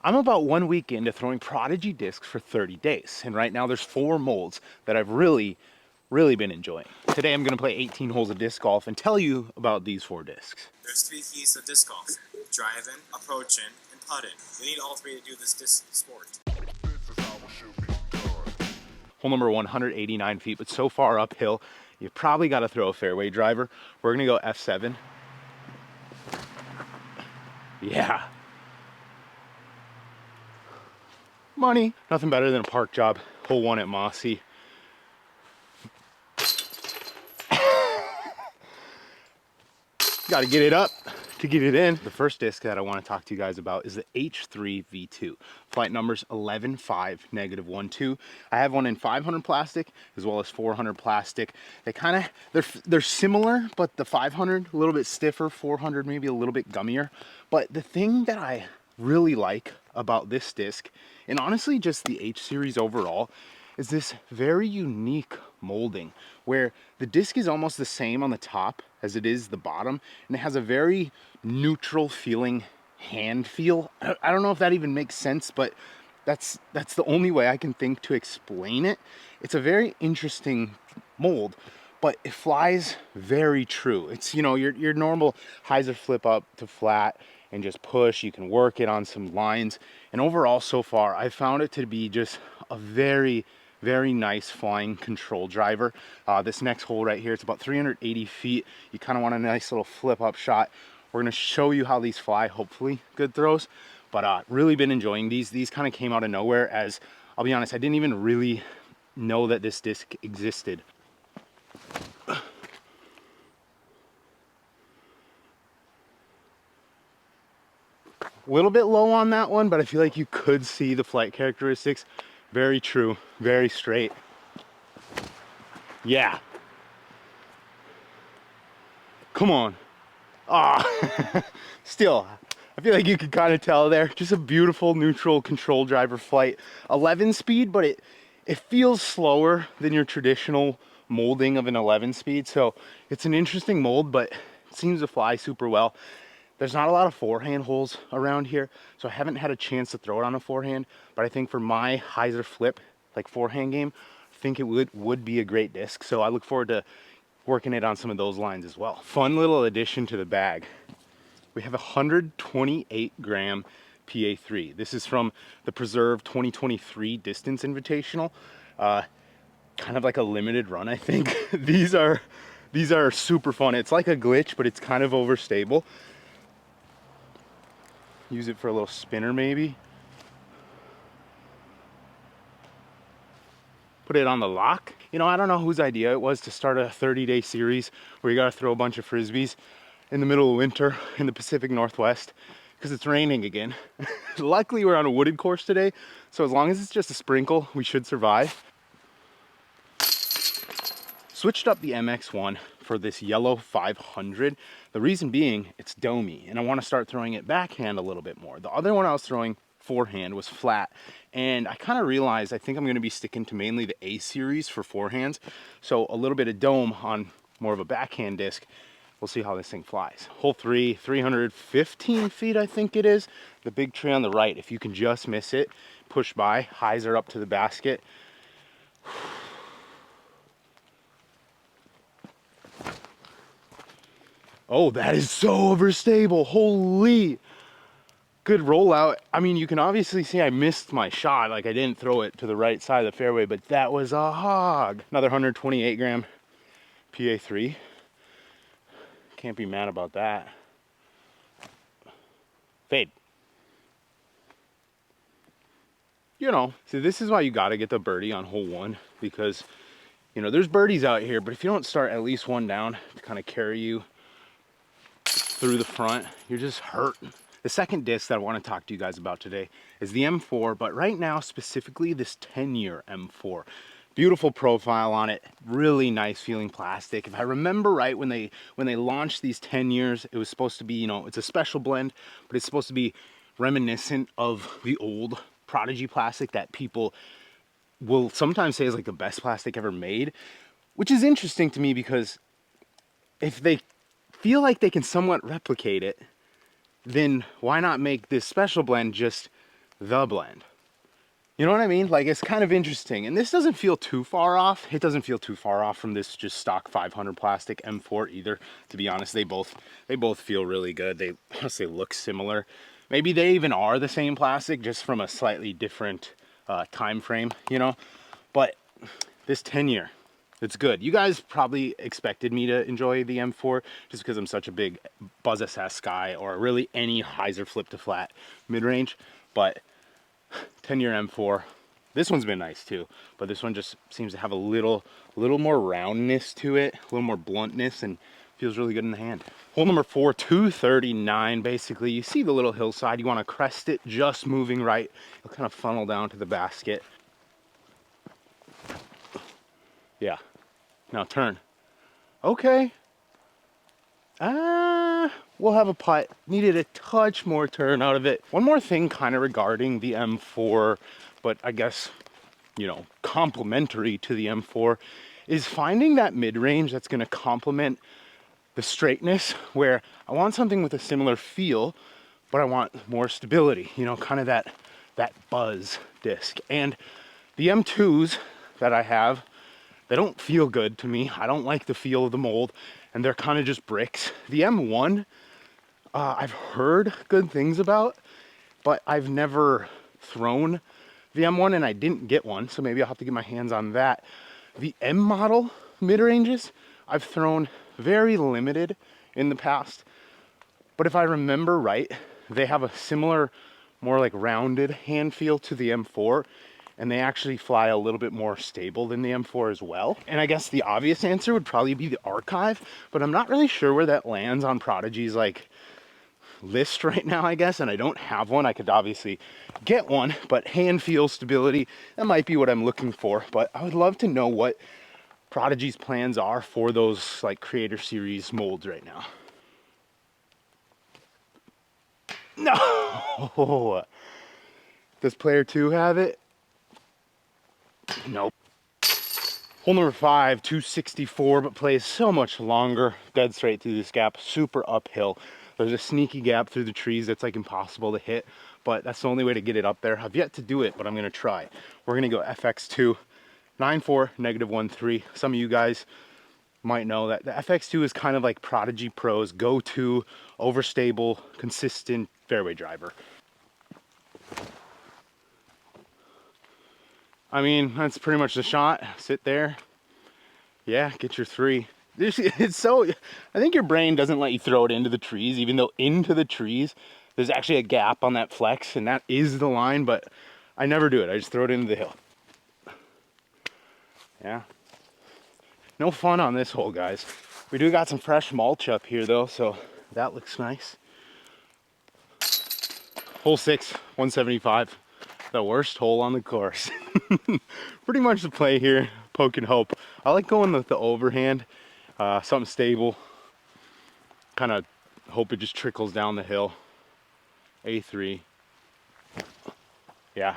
I'm about 1 week into throwing Prodigy discs for 30 days, and right now there's 4 molds that I've really been enjoying. Today I'm gonna play 18 holes of disc golf and tell you about these 4 discs. There's 3 keys to disc golf: driving, approaching, and putting. You need all 3 to do this disc sport. Hole number 189 feet, but so far uphill, you probably gotta throw a fairway driver. We're gonna go F7. Yeah. Money. Nothing better than a park job. Hole 1 at Mossy. Got to get it up to get it in. The first disc that I want to talk to you guys about is the H3 V2. Flight numbers 11.5, -1.2. I have one in 500 plastic as well as 400 plastic. They kind of, they're similar, but the 500 a little bit stiffer, 400 maybe a little bit gummier. But the thing that I really like about this disc, and honestly just the H series overall, is this very unique molding where the disc is almost the same on the top as it is the bottom, and it has a very neutral feeling hand feel. I don't know if that even makes sense, but that's the only way I can think to explain it. It's a very interesting mold, but it flies very true. It's, you know, your normal hyzer flip up to flat and just push. You can work it on some lines, and overall so far I found it to be just a very nice flying control driver. This next hole right here, it's about 380 feet. You kind of want a nice little flip up shot. We're going to show you how these fly, hopefully good throws, but really been enjoying these. These kind of came out of nowhere, as I'll be honest, I didn't even really know that this disc existed. A little bit low on that one, but I feel like you could see the flight characteristics. Very true, very straight. Yeah. Come on. Ah, still, I feel like you could kind of tell there. Just a beautiful neutral control driver flight. 11 speed, but it feels slower than your traditional molding of an 11 speed. So it's an interesting mold, but it seems to fly super well. There's not a lot of forehand holes around here, so I haven't had a chance to throw it on a forehand, but I think for my hyzer flip, like forehand game, I think it would be a great disc. So I look forward to working it on some of those lines as well. Fun little addition to the bag. We have a 128 gram PA3. This is from the Preserve 2023 Distance Invitational. Kind of like a limited run, I think. These are super fun. It's like a glitch, but it's kind of overstable. Use it for a little spinner maybe. Put it on the lock. You know, I don't know whose idea it was to start a 30-day series where you gotta throw a bunch of frisbees in the middle of winter in the Pacific Northwest because it's raining again. Luckily we're on a wooded course today, so as long as it's just a sprinkle, we should survive. Switched up the MX1 for this yellow 500. The reason being, it's domey, and I want to start throwing it backhand a little bit more. The other one I was throwing forehand was flat, and I kind of realized I think I'm going to be sticking to mainly the A series for forehands, so a little bit of dome on more of a backhand disc. We'll see how this thing flies. Hole 3, 315 feet I think it is. The big tree on the right, if you can just miss it, push by, hyzer up to the basket. Oh, that is so overstable. Holy. Good rollout. I mean, you can obviously see I missed my shot. Like, I didn't throw it to the right side of the fairway, but that was a hog. Another 128 gram PA3. Can't be mad about that. Fade. You know, so this is why you got to get the birdie on hole 1, because, you know, there's birdies out here, but if you don't start at least one down to kind of carry you through the front, you're just hurt. The second disc that I want to talk to you guys about today is the M4, but right now specifically this 10-year M4. Beautiful profile on it, really nice feeling plastic. If I remember right, when they launched these 10 years, it was supposed to be, you know, it's a special blend, but it's supposed to be reminiscent of the old Prodigy plastic that people will sometimes say is like the best plastic ever made, which is interesting to me because if they feel like they can somewhat replicate it, then why not make this special blend just the blend. You know what I mean? Like, it's kind of interesting. And this doesn't feel too far off. It doesn't feel too far off from this just stock 500 plastic M4 either. To be honest, they both feel really good. They honestly look similar. Maybe they even are the same plastic, just from a slightly different time frame, you know? But this 10-year, it's good. You guys probably expected me to enjoy the M4 just because I'm such a big Buzz SS guy, or really any hyzer flip to flat mid-range. But 10-year M4, this one's been nice too, but this one just seems to have a little more roundness to it, a little more bluntness, and feels really good in the hand. Hole number 4, 239. Basically, you see the little hillside, you want to crest it, just moving right. It'll kind of funnel down to the basket. Yeah, now turn. Okay. We'll have a putt. Needed a touch more turn out of it. One more thing kind of regarding the M4, but I guess, you know, complementary to the M4, is finding that mid-range that's going to complement the straightness, where I want something with a similar feel, but I want more stability, you know, kind of that buzz disc. And the M2s that I have, they don't feel good to me. I don't like the feel of the mold, and they're kind of just bricks. The M1, I've heard good things about, but I've never thrown the M1, and I didn't get one, so maybe I'll have to get my hands on that. The M model mid-ranges, I've thrown very limited in the past, but if I remember right, they have a similar, more like rounded hand feel to the M4, and they actually fly a little bit more stable than the M4 as well. And I guess the obvious answer would probably be the Archive, but I'm not really sure where that lands on Prodigy's like list right now, I guess, and I don't have one. I could obviously get one, but hand feel stability, that might be what I'm looking for. But I would love to know what Prodigy's plans are for those like Creator Series molds right now. No! Does player 2 have it? Nope. Hole number 5, 264, but plays so much longer. Dead straight through this gap, super uphill. There's a sneaky gap through the trees that's like impossible to hit, but that's the only way to get it up there. I've yet to do it, but I'm gonna try. We're gonna go FX2, 9.4, -1.3. Some of you guys might know that the FX2 is kind of like Prodigy Pro's go-to, overstable, consistent fairway driver. I mean, that's pretty much the shot. Sit there. Yeah, get your 3. It's so, I think your brain doesn't let you throw it into the trees, even though into the trees, there's actually a gap on that flex, and that is the line, but I never do it. I just throw it into the hill. Yeah. No fun on this hole, guys. We do got some fresh mulch up here, though, so that looks nice. Hole 6, 175. The worst hole on the course. Pretty much the play here, poke and hope. I like going with the overhand, something stable. Kind of hope it just trickles down the hill. A3. Yeah.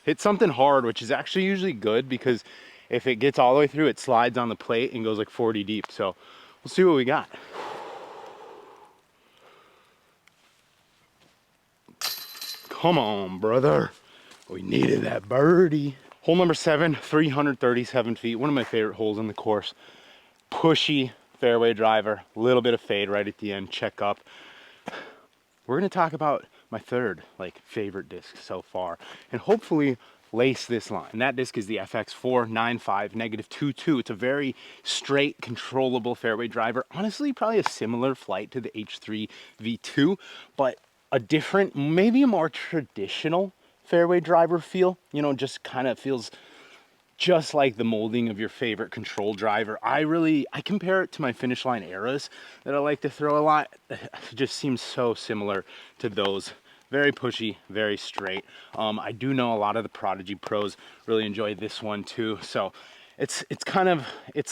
Hit something hard, which is actually usually good, because if it gets all the way through, it slides on the plate and goes like 40 deep. So we'll see what we got. Come on, brother. We needed that birdie. Hole number 7, 337 feet. One of my favorite holes in the course. Pushy fairway driver. A little bit of fade right at the end. Check up. We're going to talk about my third favorite disc so far, and hopefully lace this line. And that disc is the FX4 95 -22. It's a very straight, controllable fairway driver. Honestly, probably a similar flight to the H3 V2, but a different, maybe a more traditional fairway driver feel. You know, just kind of feels just like the molding of your favorite control driver. I compare it to my Finish Line Eras that I like to throw a lot. It just seems so similar to those. Very pushy, very straight. I do know a lot of the Prodigy pros really enjoy this one too. So it's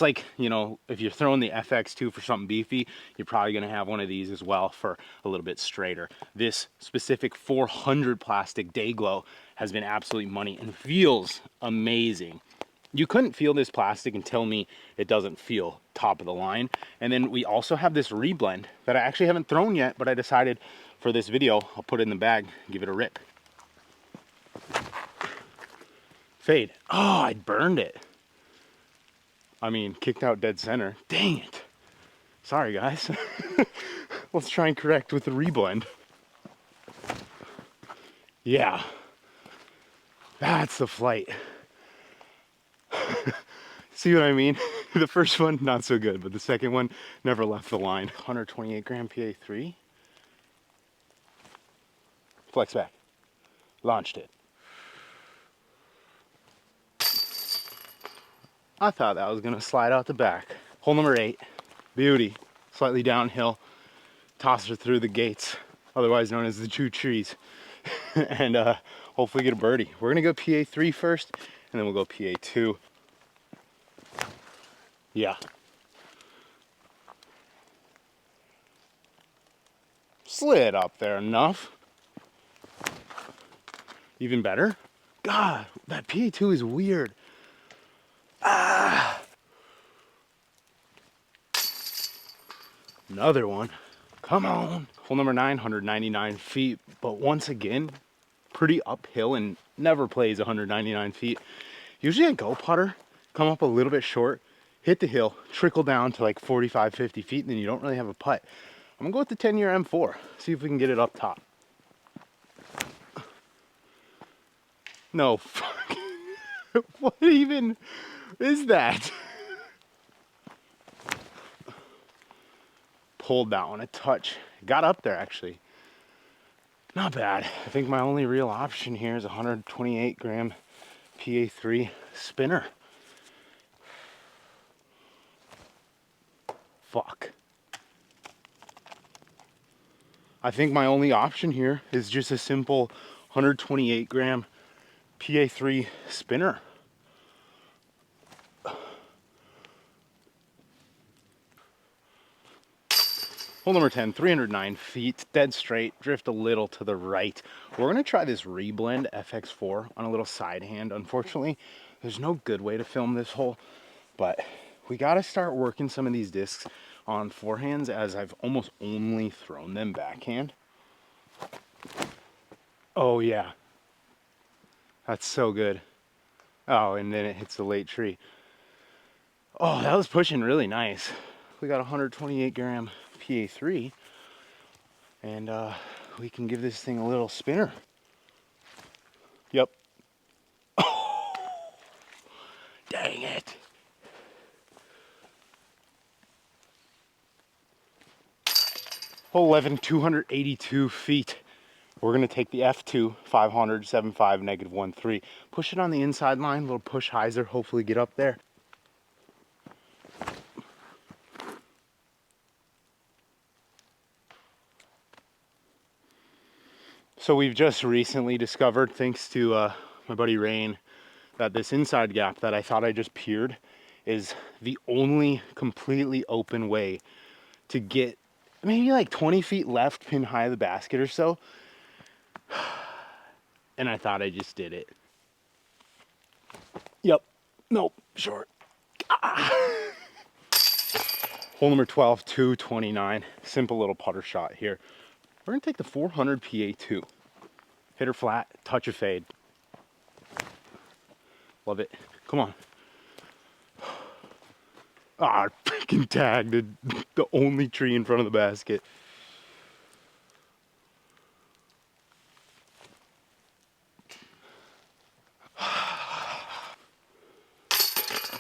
like, you know, if you're throwing the FX2 for something beefy, you're probably gonna have one of these as well for a little bit straighter. This specific 400 plastic Day Glow has been absolutely money and feels amazing. You couldn't feel this plastic and tell me it doesn't feel top of the line. And then we also have this reblend that I actually haven't thrown yet, but I decided for this video, I'll put it in the bag, give it a rip. Fade. Oh, I burned it. I mean, kicked out dead center. Dang it. Sorry, guys. Let's try and correct with the reblend. Yeah. That's the flight. See what I mean? The first one, not so good, but the second one never left the line. 128 gram PA3. Flex back. Launched it. I thought that was gonna slide out the back. Hole number 8. Beauty. Slightly downhill. Toss her through the gates, otherwise known as the 2 trees. And hopefully get a birdie. We're gonna go PA3 first, and then we'll go PA2. Yeah. Slid up there enough. Even better. God, that PA2 is weird. Ah. Another one. Come on. Hole number 9, 199 feet. But once again, pretty uphill and never plays 199 feet. Usually I go putter, come up a little bit short, hit the hill, trickle down to like 45, 50 feet, and then you don't really have a putt. I'm gonna go with the 10-year M4, see if we can get it up top. No, fuck. What even is that? Pulled that one a touch. Got up there actually. Not bad. I think my only real option here is a 128 gram PA3 spinner. Fuck. I think my only option here is just a simple 128 gram PA3 spinner. Hole number 10, 309 feet, dead straight, drift a little to the right. We're gonna try this reblend FX4 on a little side hand. Unfortunately, there's no good way to film this hole, but we gotta start working some of these discs on forehands, as I've almost only thrown them backhand. Oh yeah, that's so good. Oh, and then it hits the late tree. Oh, that was pushing really nice. We got 128 gram PA3, and we can give this thing a little spinner. Yep. Oh, dang it. Hole 11, 282 feet. We're gonna take the F2, 500, 7.5, -1.3. Push it on the inside line, little push hyzer, hopefully get up there. So we've just recently discovered, thanks to my buddy Rain, that this inside gap that I thought I just peered is the only completely open way to get maybe like 20 feet left, pin high of the basket or so. And I thought I just did it. Yep. Nope. Short. Ah. Hole number 12, 229. Simple little putter shot here. We're gonna take the 400 PA2. Hit her flat, touch a fade. Love it. Come on. Ah, freaking tagged the only tree in front of the basket.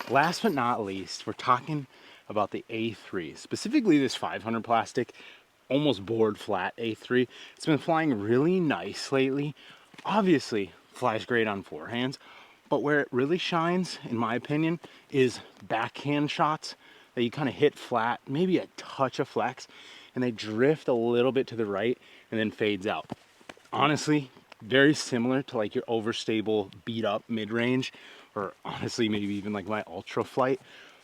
Last but not least, we're talking about the A3, specifically this 500 plastic, almost board flat A3. It's been flying really nice lately. Obviously, flies great on forehands, but where it really shines, in my opinion, is backhand shots that you kind of hit flat, maybe a touch of flex, and they drift a little bit to the right and then fades out. Honestly, very similar to like your overstable beat up mid-range, or honestly maybe even like my ultra flight.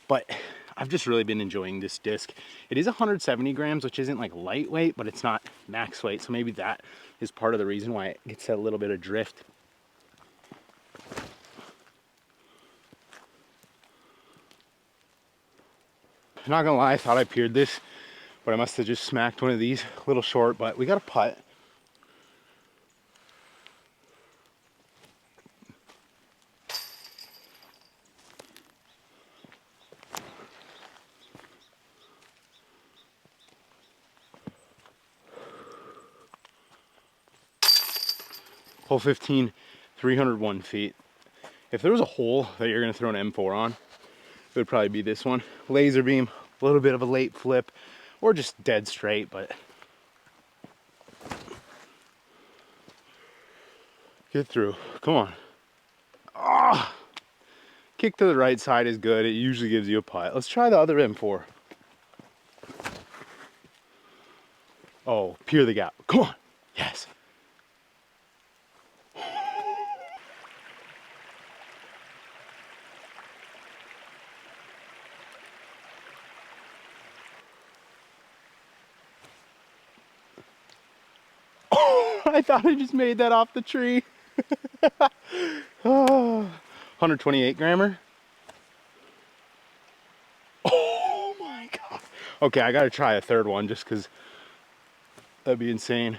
But I've just really been enjoying this disc. It is 170 grams, which isn't like lightweight, but it's not max weight, so maybe that is part of the reason why it gets that little bit of drift. I'm not gonna lie, I thought I peered this, but I must have just smacked one of these a little short. But we got a putt. Hole 15, 301 feet. If there was a hole that you're gonna throw an M4 on, it would probably be this one. Laser beam, a little bit of a late flip, or just dead straight, but get through, come on. Ah, kick to the right side is good. It usually gives you a putt. Let's try the other M4. Oh, peer the gap, come on, yes. I thought I just made that off the tree. Oh, 128 grammer. Oh my God. Okay, I gotta try a third one just because that'd be insane.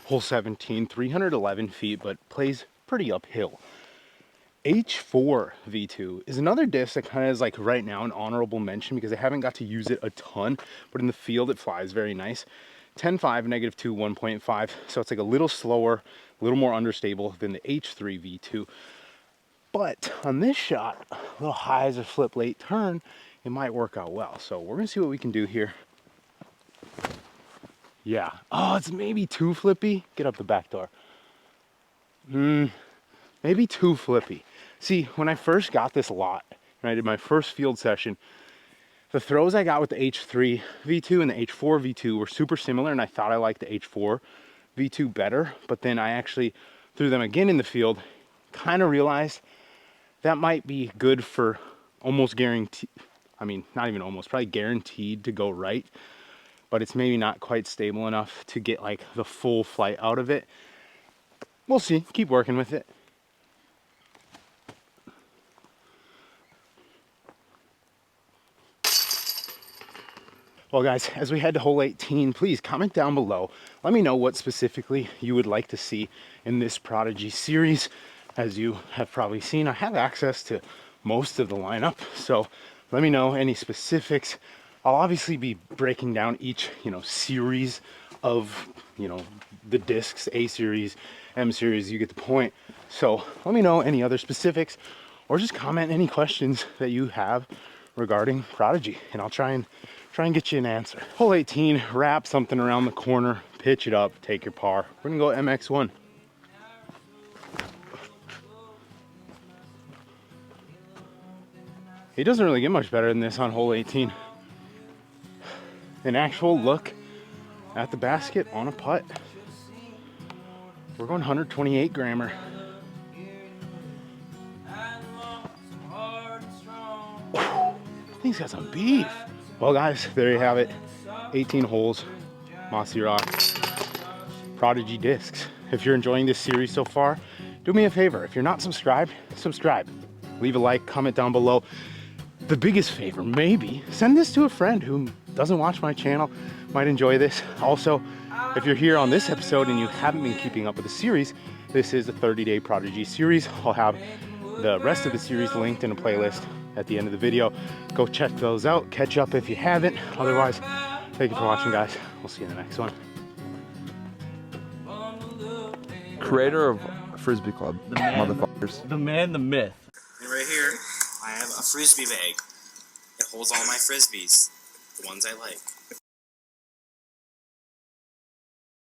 Hole 17, 311 feet, but plays pretty uphill. H4 V2 is another disc that kind of is like right now an honorable mention because I haven't got to use it a ton, but in the field it flies very nice. 10.5, -2, 1.5, so it's like a little slower, a little more understable than the H3 V2. But on this shot, a little high as a flip late turn, it might work out well. So we're gonna see what we can do here. Yeah, oh, it's maybe too flippy. Get up the back door. Maybe too flippy. See, when I first got this lot, and I did my first field session, the throws I got with the H3 V2 and the H4 V2 were super similar, and I thought I liked the H4 V2 better, but then I actually threw them again in the field, kind of realized that might be good for almost guaranteed, I mean, not even almost, probably guaranteed to go right, but it's maybe not quite stable enough to get like the full flight out of it. We'll see, keep working with it. Well guys, as we head to hole 18, please comment down below. Let me know what specifically you would like to see in this Prodigy series. As you have probably seen, I have access to most of the lineup, so let me know any specifics. I'll obviously be breaking down each, series of, the discs, A series, M series, you get the point. So let me know any other specifics or just comment any questions that you have regarding Prodigy, and I'll try and get you an answer. Hole 18, wrap something around the corner, pitch it up, take your par. We're gonna go MX1. It doesn't really get much better than this on hole 18. An actual look at the basket on a putt. We're going 128 grammer. Thing's got some beef. Well guys, there you have it. 18 holes, Mossy Rock, Prodigy discs. If you're enjoying this series so far, do me a favor. If you're not subscribed, subscribe. Leave a like, comment down below. The biggest favor, maybe, send this to a friend who doesn't watch my channel, might enjoy this. Also, if you're here on this episode and you haven't been keeping up with the series, this is a 30-day Prodigy series. I'll have the rest of the series linked in a playlist at the end of the video. Go check those out, catch up if you haven't. Otherwise, thank you for watching, guys. We'll see you in the next one. Creator of Frisbee Club, motherfuckers. The man, the myth. And right here, I have a frisbee bag. It holds all my frisbees, the ones I like.